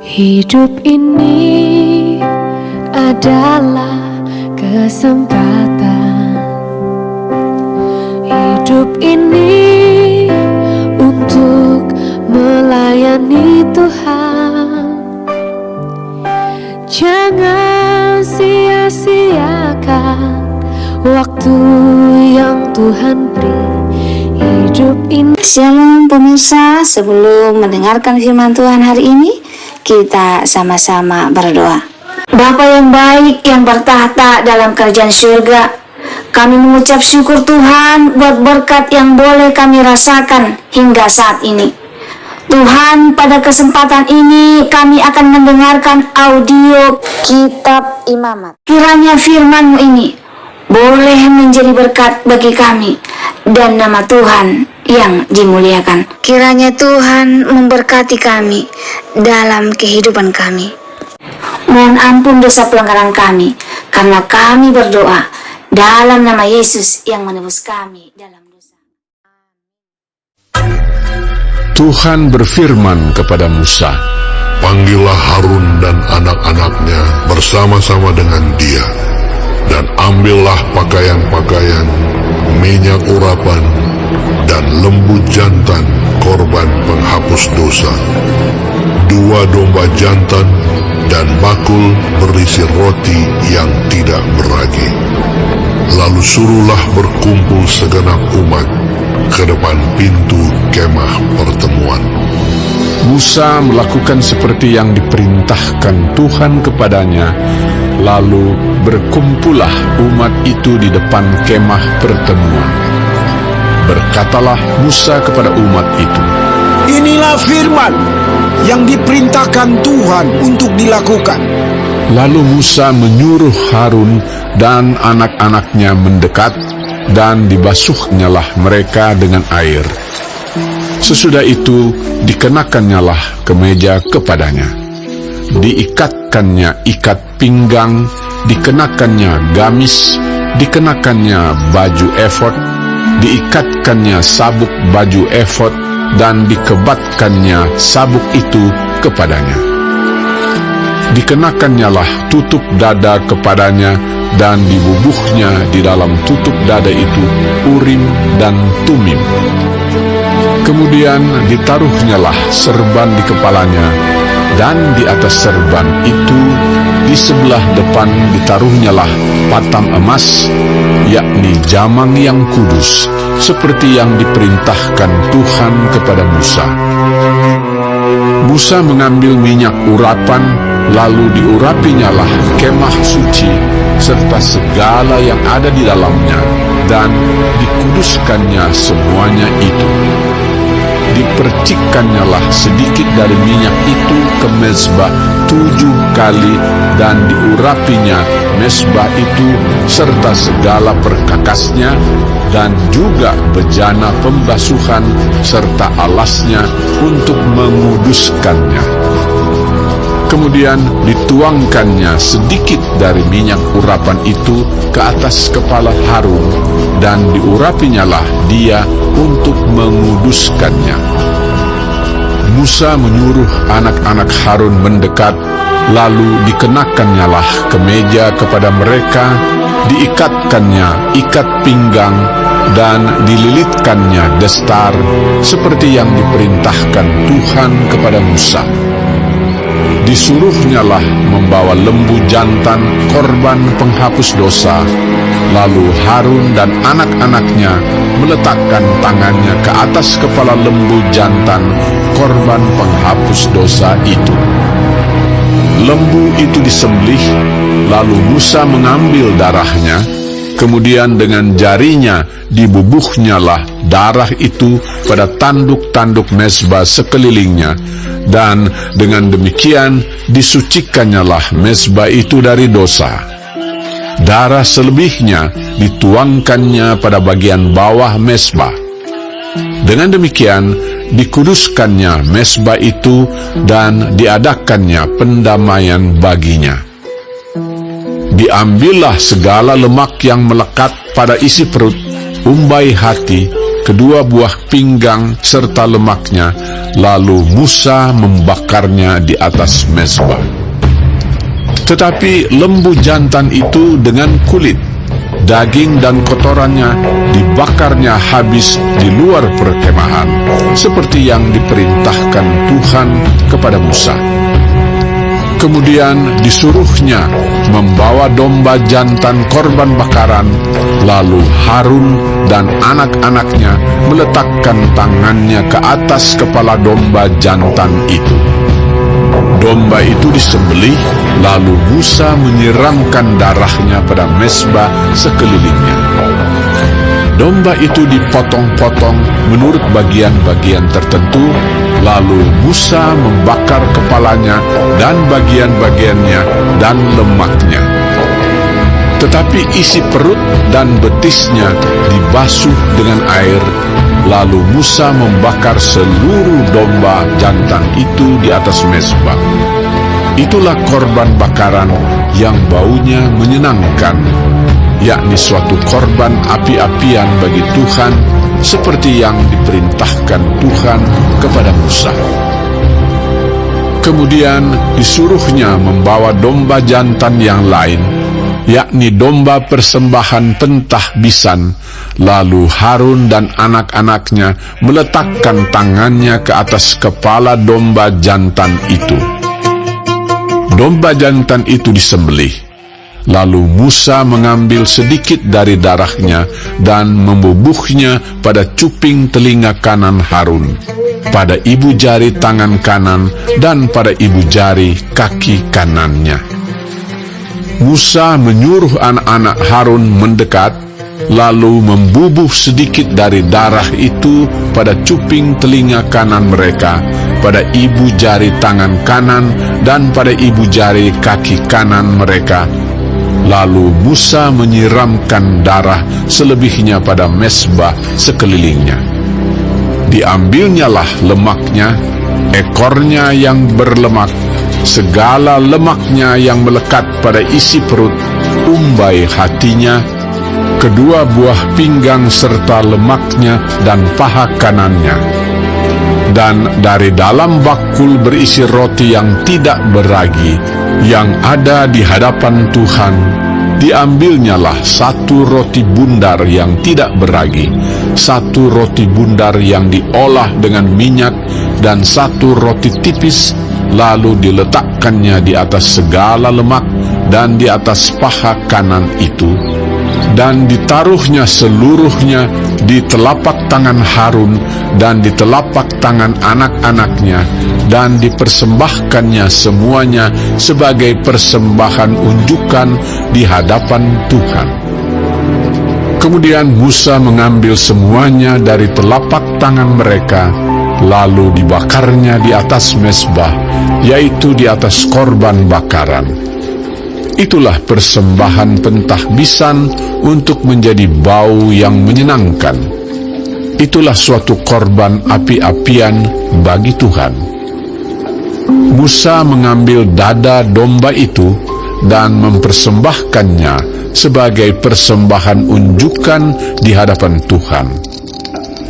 Hidup ini adalah kesempatan. Hidup ini untuk melayani Tuhan. Jangan sia-siakan waktu yang Tuhan beri. Hidup ini. Shalom pemirsa, sebelum mendengarkan firman Tuhan hari ini, kita sama-sama berdoa. Bapa yang baik yang bertahta dalam kerajaan surga, kami mengucap syukur Tuhan buat berkat yang boleh kami rasakan hingga saat ini. Tuhan, pada kesempatan ini kami akan mendengarkan audio kitab Imamat. Kiranya firman-Mu ini boleh menjadi berkat bagi kami dan nama Tuhan yang dimuliakan. Kiranya Tuhan memberkati kami dalam kehidupan kami. Mohon ampun dosa pelanggaran kami, karena kami berdoa dalam nama Yesus yang menebus kami dalam dosa. Tuhan berfirman kepada Musa, "Panggillah Harun dan anak-anaknya bersama-sama dengan dia, dan ambillah pakaian-pakaian, minyak urapan, dan lembu jantan korban penghapus dosa, 2 domba jantan, dan bakul berisi roti yang tidak beragi. Lalu suruhlah berkumpul segenap umat ke depan pintu kemah pertemuan." Musa melakukan seperti yang diperintahkan Tuhan kepadanya, lalu berkumpullah umat itu di depan kemah pertemuan. Berkatalah Musa kepada umat itu, "Inilah firman yang diperintahkan Tuhan untuk dilakukan." Lalu Musa menyuruh Harun dan anak-anaknya mendekat, dan dibasuhnyalah mereka dengan air. Sesudah itu dikenakannyalah kemeja kepadanya, diikatkannya ikat pinggang, dikenakannya gamis, dikenakannya baju efod, diikatkannya sabuk baju efod, dan dikebatkannya sabuk itu kepadanya. Dikenakannyalah tutup dada kepadanya, dan dibubuhnya di dalam tutup dada itu Urim dan Tumim. Kemudian ditaruhnyalah serban di kepalanya, dan di atas serban itu di sebelah depan ditaruhnyalah patam emas, yakni jamang yang kudus, seperti yang diperintahkan Tuhan kepada Musa. Musa mengambil minyak urapan, lalu diurapinyalah kemah suci serta segala yang ada di dalamnya, dan dikuduskannya semuanya itu. Dipercikkannyalah sedikit dari minyak itu ke mezbah 7 kali, dan diurapinya mezbah itu serta segala perkakasnya, dan juga bejana pembasuhan serta alasnya untuk menguduskannya. Kemudian dituangkannya sedikit dari minyak urapan itu ke atas kepala Harun, dan diurapinyalah dia untuk menguduskannya. Musa menyuruh anak-anak Harun mendekat, lalu dikenakannyalah kemeja kepada mereka, diikatkannya ikat pinggang, dan dililitkannya destar, seperti yang diperintahkan Tuhan kepada Musa. Disuruhnyalah membawa lembu jantan korban penghapus dosa. Lalu Harun dan anak-anaknya meletakkan tangannya ke atas kepala lembu jantan korban penghapus dosa itu. Lembu itu disembelih, lalu Musa mengambil darahnya, kemudian dengan jarinya dibubuhnyalah darah itu pada tanduk-tanduk mezbah sekelilingnya, dan dengan demikian disucikannyalah mezbah itu dari dosa. Darah selebihnya dituangkannya pada bagian bawah mezbah. Dengan demikian dikuduskannya mezbah itu, dan diadakannya pendamaian baginya. Diambillah segala lemak yang melekat pada isi perut, umbai hati, kedua buah pinggang serta lemaknya, lalu Musa membakarnya di atas mezbah. Tetapi lembu jantan itu dengan kulit, daging dan kotorannya dibakarnya habis di luar perkemahan, seperti yang diperintahkan Tuhan kepada Musa. Kemudian disuruhnya membawa domba jantan korban bakaran, lalu Harun dan anak-anaknya meletakkan tangannya ke atas kepala domba jantan itu. Domba itu disembelih, lalu Musa menyiramkan darahnya pada mezbah sekelilingnya. Domba itu dipotong-potong menurut bagian-bagian tertentu, lalu Musa membakar kepalanya dan bagian-bagiannya dan lemaknya. Tetapi isi perut dan betisnya dibasuh dengan air, lalu Musa membakar seluruh domba jantan itu di atas mezbah. Itulah korban bakaran yang baunya menyenangkan, yakni suatu korban api-apian bagi Tuhan, seperti yang diperintahkan Tuhan kepada Musa. Kemudian disuruhnya membawa domba jantan yang lain, yakni domba persembahan pentahbisan, lalu Harun dan anak-anaknya meletakkan tangannya ke atas kepala domba jantan itu. Domba jantan itu disembelih, lalu Musa mengambil sedikit dari darahnya dan membubuhnya pada cuping telinga kanan Harun, pada ibu jari tangan kanan, dan pada ibu jari kaki kanannya. Musa menyuruh anak-anak Harun mendekat, lalu membubuh sedikit dari darah itu pada cuping telinga kanan mereka, pada ibu jari tangan kanan, dan pada ibu jari kaki kanan mereka. Lalu Musa menyiramkan darah selebihnya pada mezbah sekelilingnya. Diambilnyalah lemaknya, ekornya yang berlemak, segala lemaknya yang melekat pada isi perut, umbai hatinya, kedua buah pinggang serta lemaknya dan paha kanannya. Dan dari dalam bakul berisi roti yang tidak beragi yang ada di hadapan Tuhan, diambilnyalah satu roti bundar yang tidak beragi, satu roti bundar yang diolah dengan minyak, dan satu roti tipis, lalu diletakkannya di atas segala lemak dan di atas paha kanan itu, dan ditaruhnya seluruhnya di telapak tangan Harun dan di telapak tangan anak-anaknya, dan dipersembahkannya semuanya sebagai persembahan unjukan di hadapan Tuhan. Kemudian Musa mengambil semuanya dari telapak tangan mereka, lalu dibakarnya di atas mezbah, yaitu di atas korban bakaran. Itulah persembahan pentahbisan untuk menjadi bau yang menyenangkan. Itulah suatu korban api-apian bagi Tuhan. Musa mengambil dada domba itu dan mempersembahkannya sebagai persembahan unjukan di hadapan Tuhan.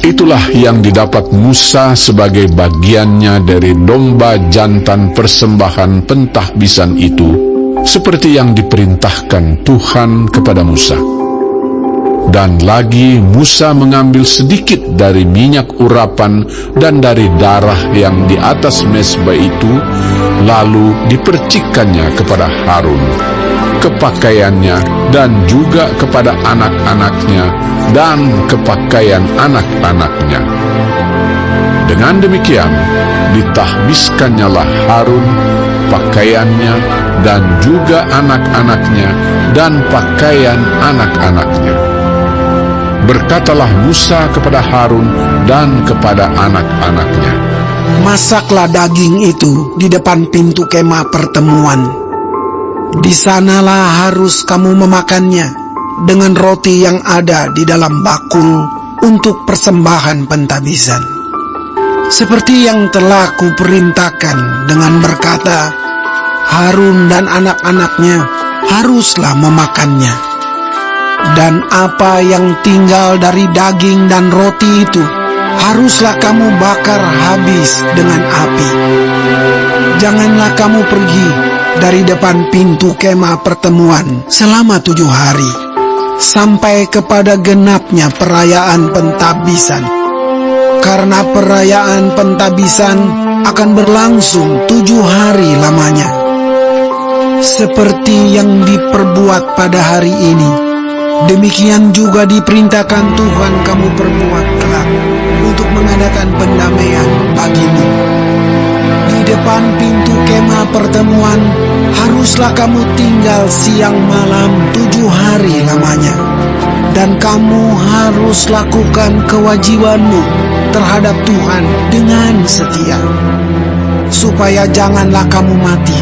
Itulah yang didapat Musa sebagai bagiannya dari domba jantan persembahan pentahbisan itu, seperti yang diperintahkan Tuhan kepada Musa. Dan lagi Musa mengambil sedikit dari minyak urapan dan dari darah yang di atas mezbah itu, lalu dipercikkannya kepada Harun, ke pakaiannya, dan juga kepada anak-anaknya dan ke pakaian anak-anaknya. Dengan demikian ditahbiskannya Harun, pakaiannya, dan juga anak-anaknya dan pakaian anak-anaknya. Berkatalah Musa kepada Harun dan kepada anak-anaknya, Masaklah daging itu di depan pintu kemah pertemuan. Di sanalah harus kamu memakannya dengan roti yang ada di dalam bakul untuk persembahan pentahbisan, seperti yang telah kuperintahkan dengan berkata, Harun dan anak-anaknya haruslah memakannya. Dan apa yang tinggal dari daging dan roti itu haruslah kamu bakar habis dengan api. Janganlah kamu pergi dari depan pintu kemah pertemuan selama 7 hari, sampai kepada genapnya perayaan pentabisan. Karena perayaan pentabisan akan berlangsung 7 hari lamanya. Seperti yang diperbuat pada hari ini, demikian juga diperintahkan Tuhan kamu perbuat kelak untuk mengadakan pendamaian bagimu. Di depan pintu kemah pertemuan haruslah kamu tinggal siang malam 7 hari lamanya. Dan kamu harus lakukan kewajibanmu terhadap Tuhan dengan setia, supaya janganlah kamu mati,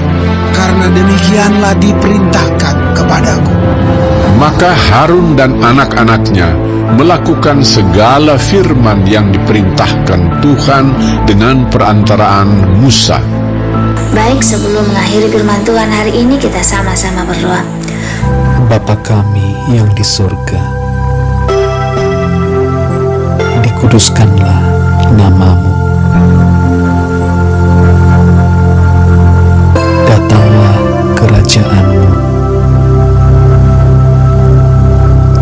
karena demikianlah diperintahkan kepadaku. Maka Harun dan anak-anaknya melakukan segala firman yang diperintahkan Tuhan dengan perantaraan Musa. Baik, sebelum mengakhiri firman Tuhan hari ini, kita sama-sama berdoa. Bapa kami yang di surga, dikuduskanlah nama-Mu. Datanglah kerajaan-Mu.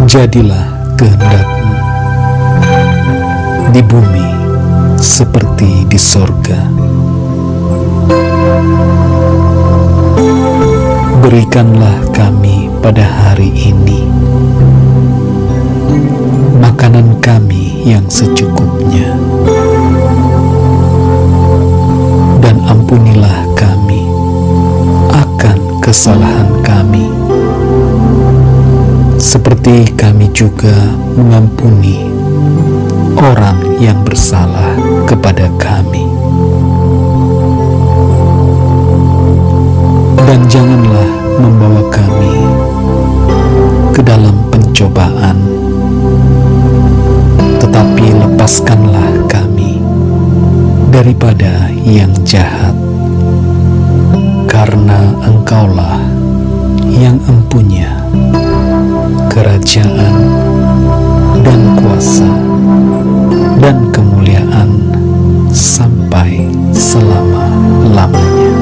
Jadilah kehendak-Mu di bumi seperti di sorga. Berikanlah kami pada hari ini makanan kami yang secukupnya, dan ampunilah kami akan kesalahan kami, seperti kami juga mengampuni orang yang bersalah kepada kami. Dan janganlah membawa kami ke dalam pencobaan, tetapi lepaskanlah kami daripada yang jahat, karena Engkaulah yang empunya kerajaan dan kuasa dan kemuliaan sampai selama-lamanya.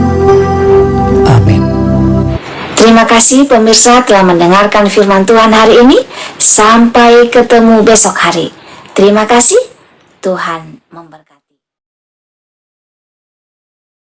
Amin. Terima kasih pemirsa telah mendengarkan firman Tuhan hari ini. Sampai ketemu besok hari. Terima kasih. Tuhan memberkati.